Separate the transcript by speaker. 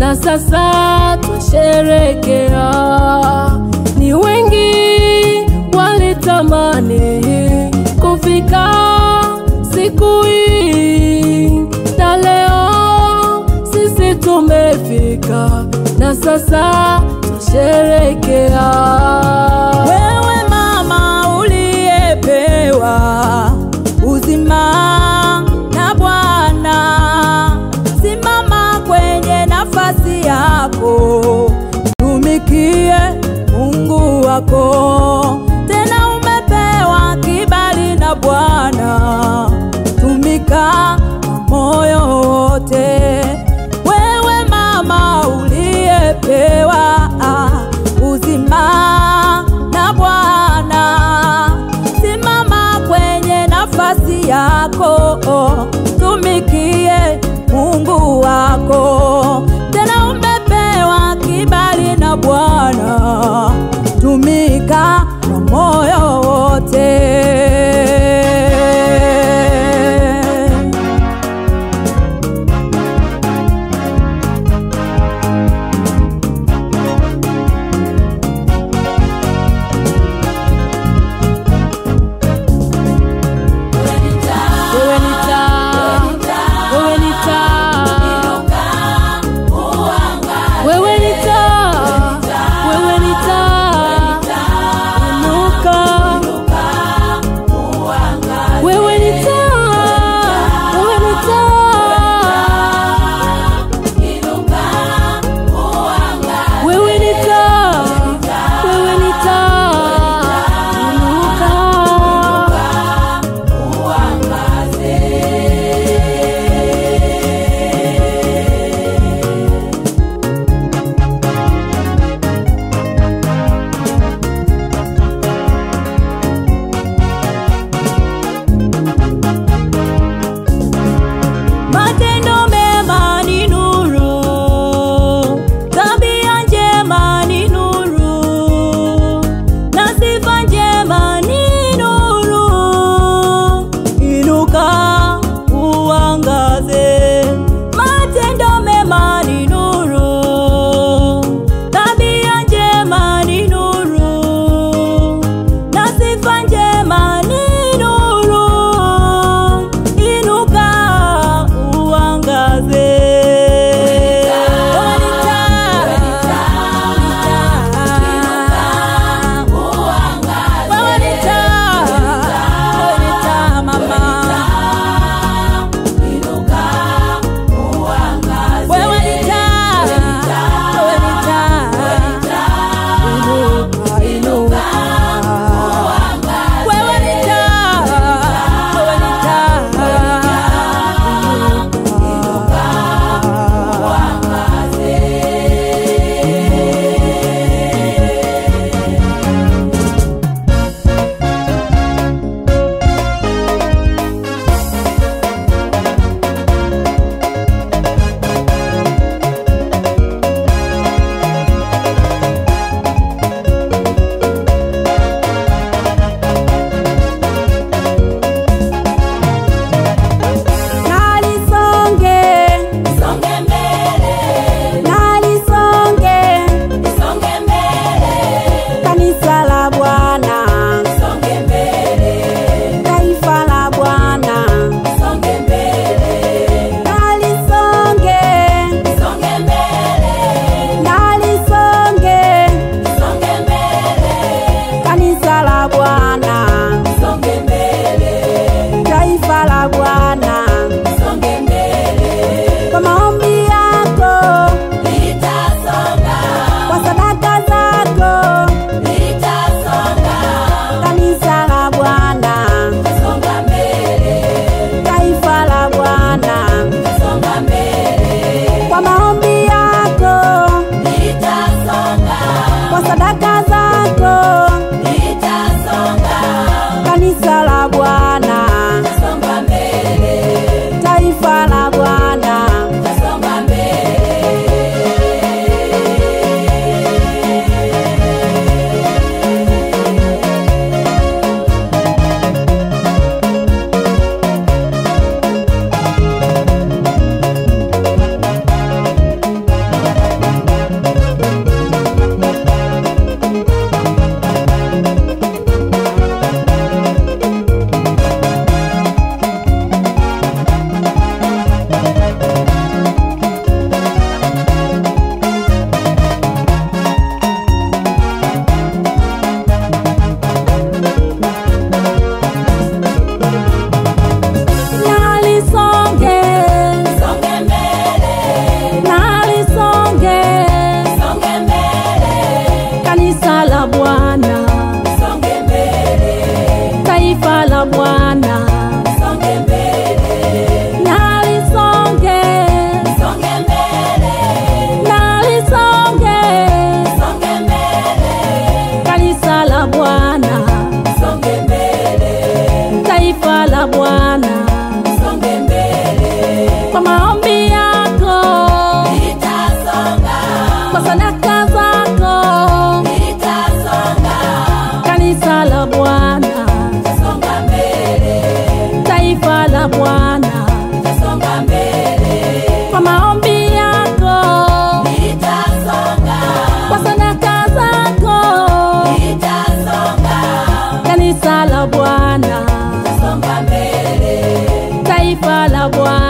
Speaker 1: na sasa tusherekea. Ni wengi walitamani kufika siku hii, na leo sisi tumefika, na sasa tusherekea.
Speaker 2: Wewe mama uliyepewa uzima na Bwana, simama kwenye nafasi yako, tumikie Mungu wako. Tena umepewa kibali na Bwana, tumika moyo wote. Wewe mama uliyepewa uzima na Bwana, simama kwenye nafasi yako, tumikie Mungu wako. Tena umepewa kibali na Bwana, tumika kwa moyo wote.
Speaker 1: Wewe ni taa taifa la Bwana
Speaker 2: nitasonga mbele,
Speaker 1: kwa maombi yako
Speaker 2: nitasonga,
Speaker 1: kwa sadaka zako
Speaker 2: nitasonga,
Speaker 1: kanisa la Bwana
Speaker 2: nitasonga mbele,
Speaker 1: taifa la Bwana